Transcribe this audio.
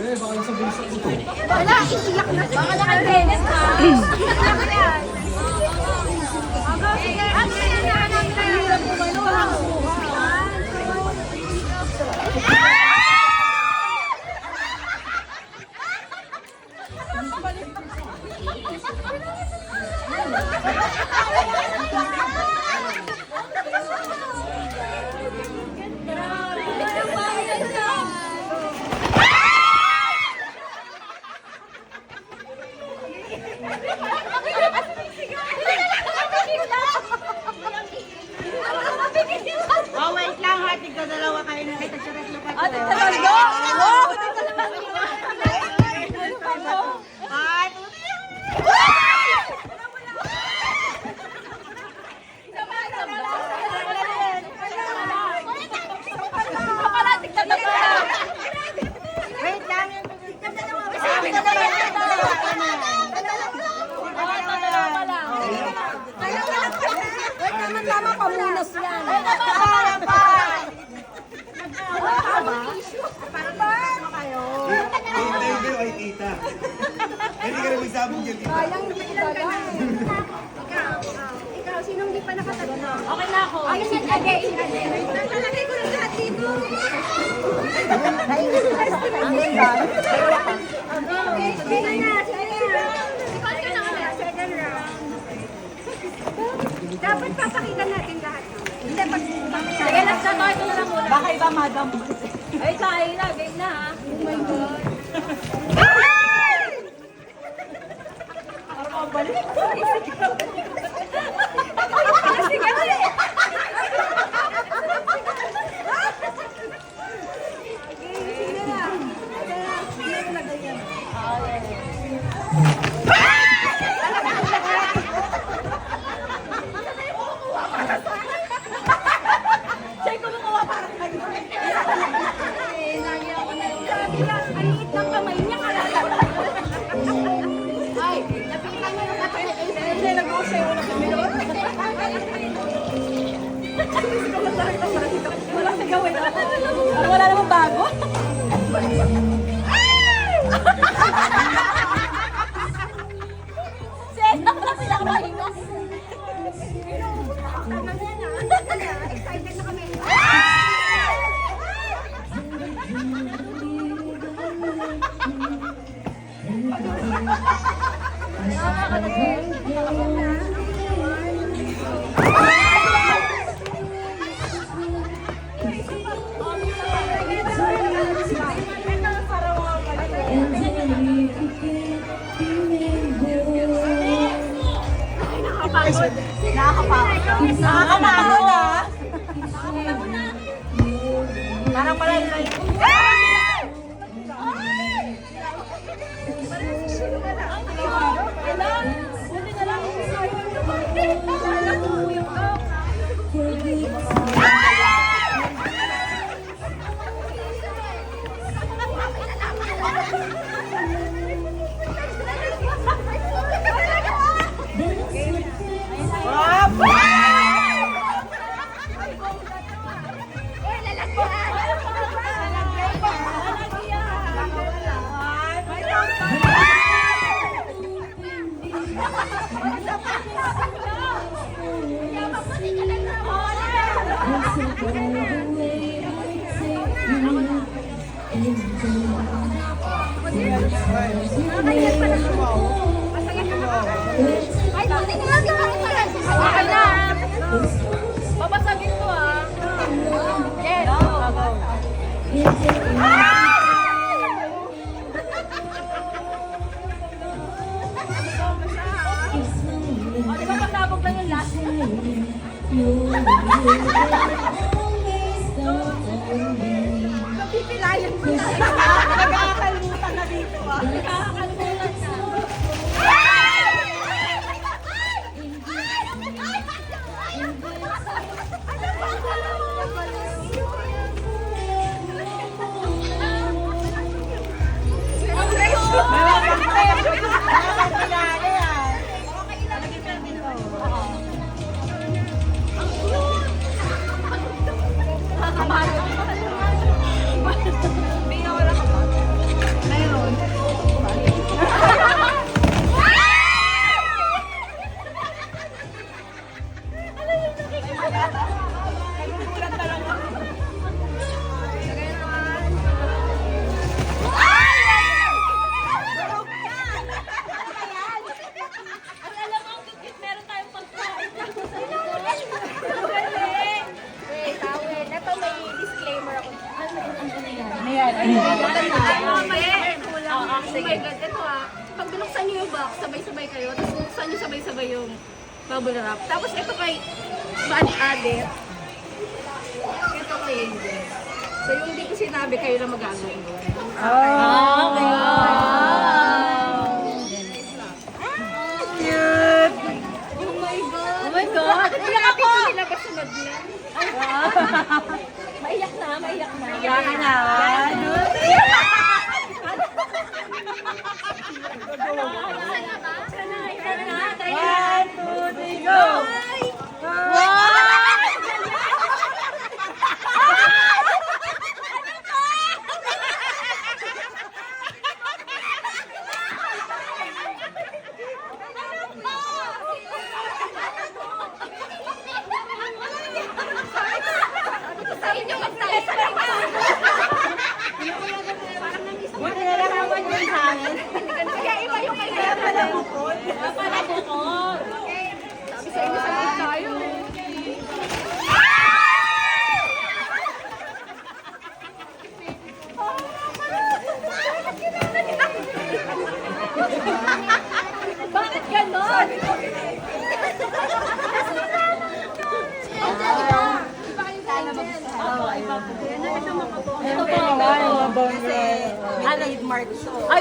Wala, iiyak na. Baka naka-tennis ha. Oh, wait lang ha. Tigda dalawa kayo na kita sa retro pa. Ate talaga? Wow! Ay, wait lang. Tama-tama pamunas yan. Hintayin kayo kay tita. Hindi ka na magsabong dyan, tita. Sayang hindi talaga. Ikaw, sinong di pa nakatagal? Okay na ako. Ay, si Ade. Nakalagay ko lang lahat dito. Sige na, sige na. Second round. Dapat papakita natin lahat. Hindi, pag... Sige, last na to. Ito na lang muna. Baka iba madam. Ay, tayo na. Game na ha. Oh my God. Wala namang bago. Sena, wala silang mahinga. Excited na kami. Nakakapagod ah. Parang malay-lay. Okay na. Babasagin to ah. Yes. O, di ba pasabog lang yung last? Napipilayan mo na. Nagkakalimutan na dito ah. Nakakalimutan na. Nakakamayo. Oh my God, ito pag binuksan niyo yung box, sabay-sabay kayo, tapos binuksan niyo sabay-sabay yung bubble wrap. Tapos ito kay Adet, ito kay Angel. So yung hindi ko sinabi, kayo na magagawin. Oh my God! Oh my God! Iyak ako! Nila ba sunod yan? Maiyak na, maiyak na. Iyak ka na. One, two, three, go! Sa inyo, magtayo sa likod. Buti na lang ako dyan sa akin. Kaya iba yung kaya pala bukod. Pala bukod. Sabi sa inyo, sabi tayo. Bakit ganon? Ito po. Ano? Mark. Ay,